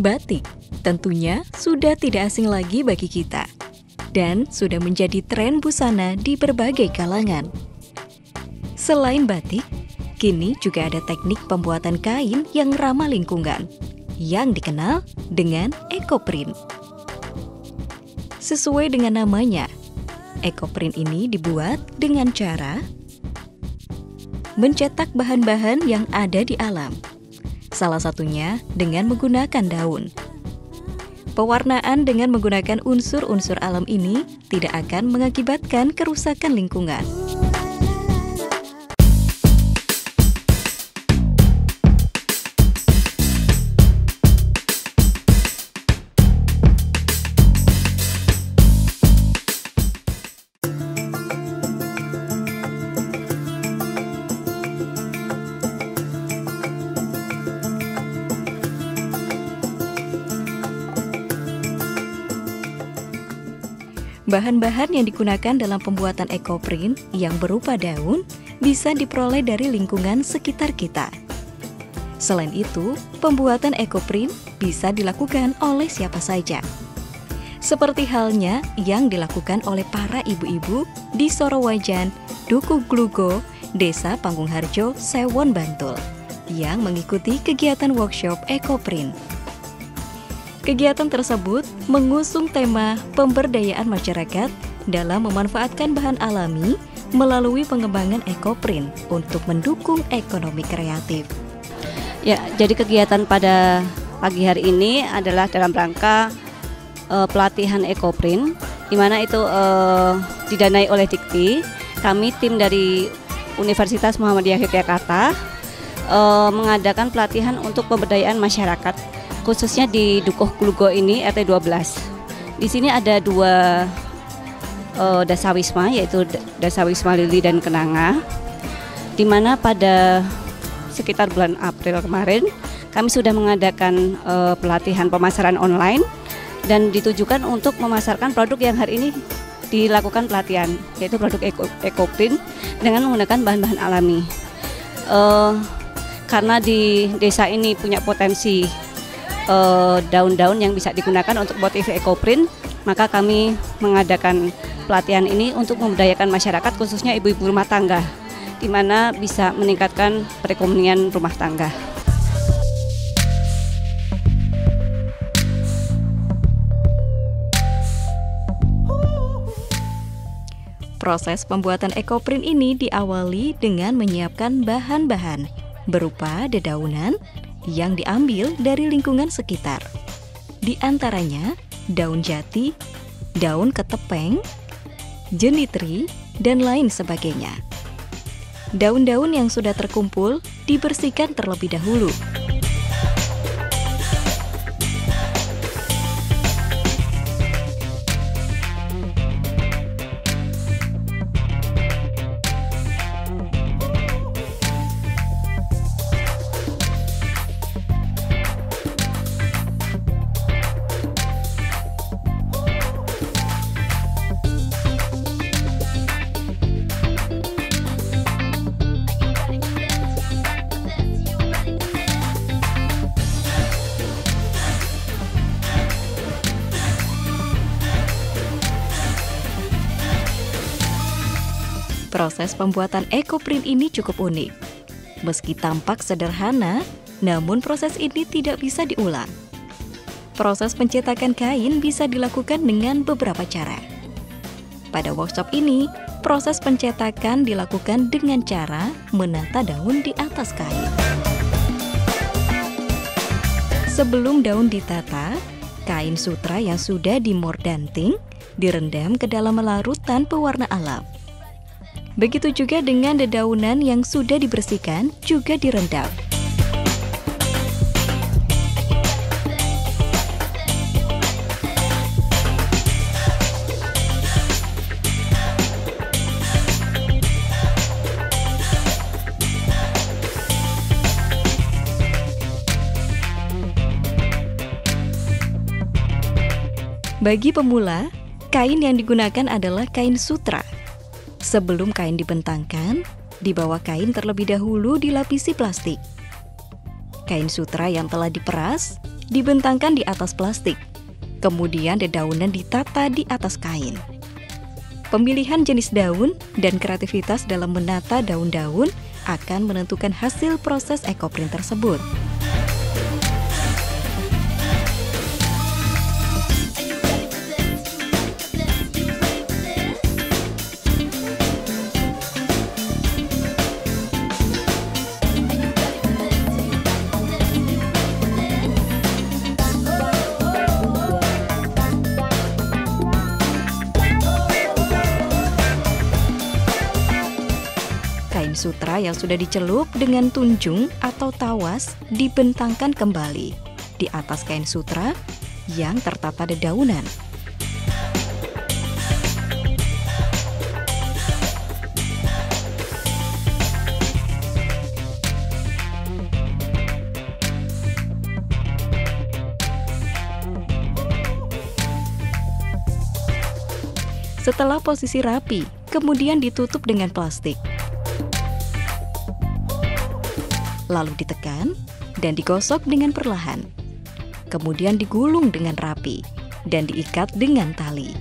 Batik tentunya sudah tidak asing lagi bagi kita dan sudah menjadi tren busana di berbagai kalangan. Selain batik, kini juga ada teknik pembuatan kain yang ramah lingkungan yang dikenal dengan ekoprint. Sesuai dengan namanya, ekoprint ini dibuat dengan cara mencetak bahan-bahan yang ada di alam. Salah satunya dengan menggunakan daun. Pewarnaan dengan menggunakan unsur-unsur alam ini tidak akan mengakibatkan kerusakan lingkungan. Bahan-bahan yang digunakan dalam pembuatan ekoprint yang berupa daun bisa diperoleh dari lingkungan sekitar kita. Selain itu, pembuatan ekoprint bisa dilakukan oleh siapa saja. Seperti halnya yang dilakukan oleh para ibu-ibu di Sorowajan, Duku Glugo, Desa Panggungharjo, Sewon, Bantul, yang mengikuti kegiatan workshop ekoprint. Kegiatan tersebut mengusung tema pemberdayaan masyarakat dalam memanfaatkan bahan alami melalui pengembangan ekoprint untuk mendukung ekonomi kreatif. Ya, jadi kegiatan pada pagi hari ini adalah dalam rangka pelatihan ekoprint, di mana itu didanai oleh Dikti. Kami tim dari Universitas Muhammadiyah Yogyakarta mengadakan pelatihan untuk pemberdayaan masyarakat, khususnya di Dukuh Glugo ini RT 12. Di sini ada dua dasawisma, yaitu Dasawisma Lili dan Kenanga, di mana pada sekitar bulan April kemarin kami sudah mengadakan pelatihan pemasaran online dan ditujukan untuk memasarkan produk yang hari ini dilakukan pelatihan, yaitu produk ekoprint dengan menggunakan bahan-bahan alami. Karena di desa ini punya potensi daun-daun yang bisa digunakan untuk motif ekoprint, maka kami mengadakan pelatihan ini untuk memberdayakan masyarakat, khususnya ibu-ibu rumah tangga, di mana bisa meningkatkan perekonomian rumah tangga. Proses pembuatan ekoprint ini diawali dengan menyiapkan bahan-bahan berupa dedaunan yang diambil dari lingkungan sekitar. Di antaranya daun jati, daun ketepeng, jenitri, dan lain sebagainya. Daun-daun yang sudah terkumpul dibersihkan terlebih dahulu. Proses pembuatan ekoprint ini cukup unik. Meski tampak sederhana, namun proses ini tidak bisa diulang. Proses pencetakan kain bisa dilakukan dengan beberapa cara. Pada workshop ini, proses pencetakan dilakukan dengan cara menata daun di atas kain. Sebelum daun ditata, kain sutra yang sudah dimordanting direndam ke dalam larutan pewarna alam. Begitu juga dengan dedaunan yang sudah dibersihkan juga direndam. Bagi pemula, kain yang digunakan adalah kain sutra. Sebelum kain dibentangkan, Di bawah kain terlebih dahulu dilapisi plastik. Kain sutra yang telah diperas dibentangkan di atas plastik. Kemudian dedaunan ditata di atas kain. Pemilihan jenis daun dan kreativitas dalam menata daun-daun akan menentukan hasil proses ekoprint tersebut. Kain sutra yang sudah dicelup dengan tunjung atau tawas dibentangkan kembali di atas kain sutra yang tertata dedaunan. Setelah posisi rapi, kemudian ditutup dengan plastik. Lalu ditekan dan digosok dengan perlahan. Kemudian digulung dengan rapi dan diikat dengan tali.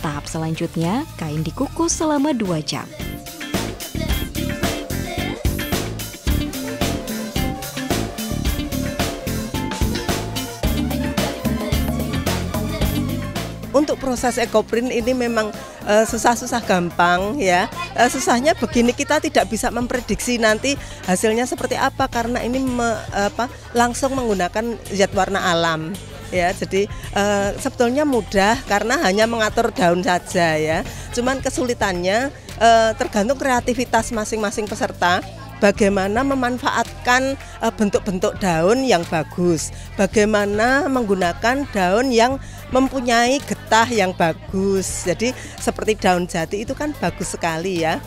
Tahap selanjutnya, kain dikukus selama 2 jam. Untuk proses ekoprint ini memang susah-susah gampang ya. Susahnya begini, kita tidak bisa memprediksi nanti hasilnya seperti apa karena ini langsung menggunakan zat warna alam ya. Jadi sebetulnya mudah karena hanya mengatur daun saja ya. Cuman kesulitannya tergantung kreativitas masing-masing peserta. Bagaimana memanfaatkan bentuk-bentuk daun yang bagus, bagaimana menggunakan daun yang mempunyai getah yang bagus. Jadi seperti daun jati itu kan bagus sekali ya,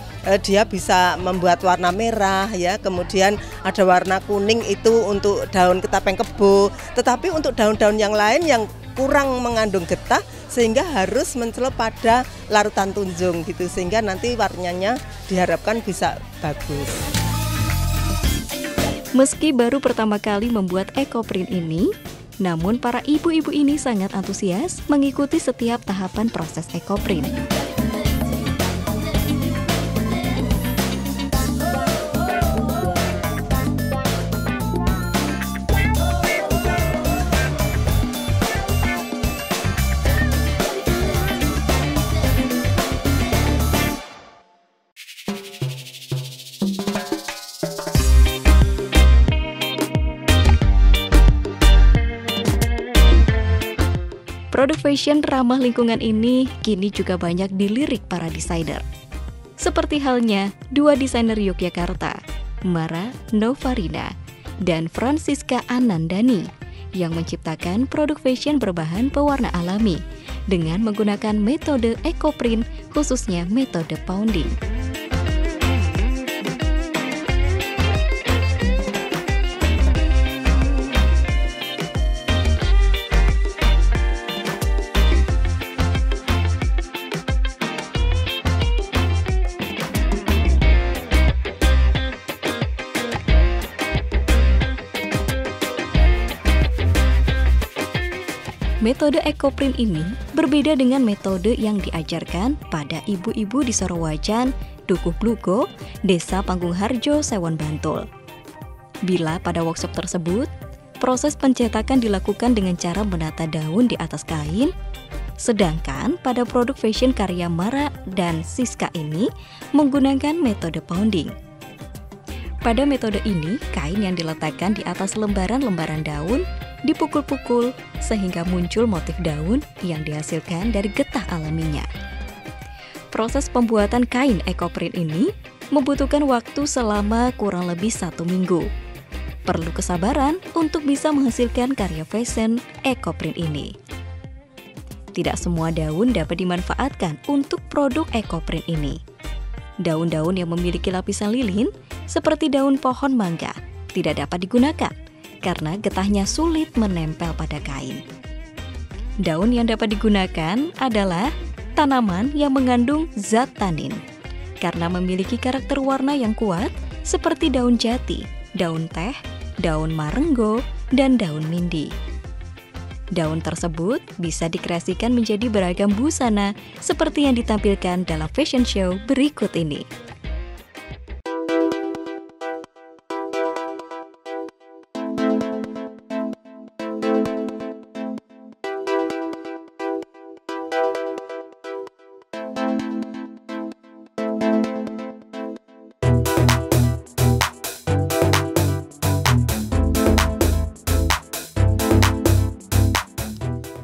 dia bisa membuat warna merah ya, kemudian ada warna kuning itu untuk daun ketapeng kebo. Tetapi untuk daun-daun yang lain yang kurang mengandung getah sehingga harus mencelup pada larutan tunjung gitu, sehingga nanti warnanya diharapkan bisa bagus. Meski baru pertama kali membuat ekoprint ini, namun para ibu-ibu ini sangat antusias mengikuti setiap tahapan proses ekoprint. Produk fashion ramah lingkungan ini kini juga banyak dilirik para desainer. Seperti halnya 2 desainer Yogyakarta, Mara Novarina dan Francisca Anandani, yang menciptakan produk fashion berbahan pewarna alami dengan menggunakan metode ekoprint, khususnya metode pounding. Metode ekoprint ini berbeda dengan metode yang diajarkan pada ibu-ibu di Sorowajan, Dukuh Glugo, Desa Panggung Harjo, Sewon, Bantul. Bila pada workshop tersebut, proses pencetakan dilakukan dengan cara menata daun di atas kain, sedangkan pada produk fashion karya Mara dan Siska ini menggunakan metode pounding. Pada metode ini, kain yang diletakkan di atas lembaran-lembaran daun dipukul-pukul sehingga muncul motif daun yang dihasilkan dari getah alaminya. Proses pembuatan kain ekoprint ini membutuhkan waktu selama kurang lebih 1 minggu. Perlu kesabaran untuk bisa menghasilkan karya fashion ekoprint ini. Tidak semua daun dapat dimanfaatkan untuk produk ekoprint ini. Daun-daun yang memiliki lapisan lilin seperti daun pohon mangga tidak dapat digunakan karena getahnya sulit menempel pada kain. Daun yang dapat digunakan adalah tanaman yang mengandung zat tanin, karena memiliki karakter warna yang kuat seperti daun jati, daun teh, daun marenggo, dan daun mindi. Daun tersebut bisa dikreasikan menjadi beragam busana seperti yang ditampilkan dalam fashion show berikut ini.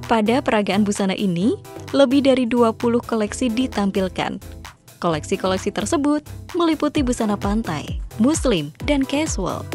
Pada peragaan busana ini, lebih dari 20 koleksi ditampilkan. Koleksi-koleksi tersebut meliputi busana pantai, muslim, dan casual.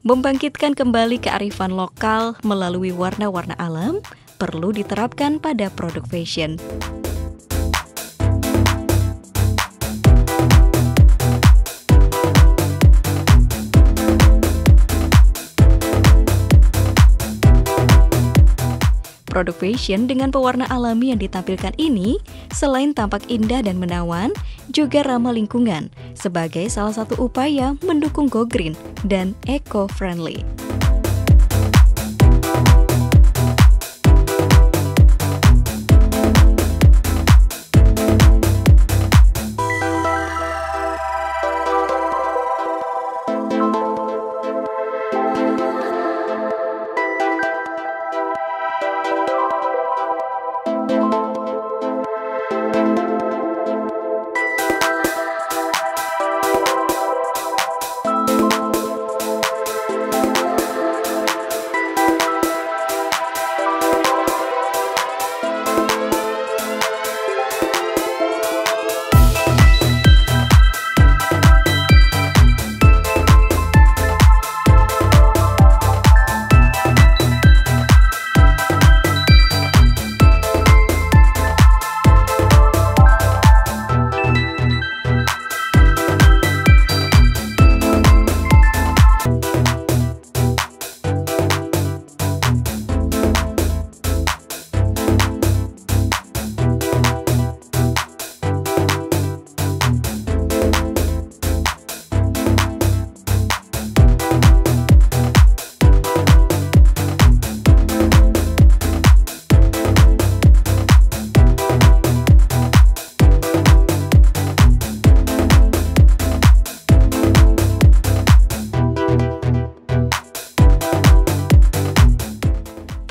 Membangkitkan kembali kearifan lokal melalui warna-warna alam perlu diterapkan pada produk fashion. Produk fashion dengan pewarna alami yang ditampilkan ini, selain tampak indah dan menawan, juga ramah lingkungan sebagai salah satu upaya mendukung go green dan eco-friendly.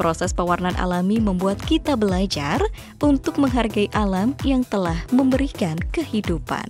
Proses pewarnaan alami membuat kita belajar untuk menghargai alam yang telah memberikan kehidupan.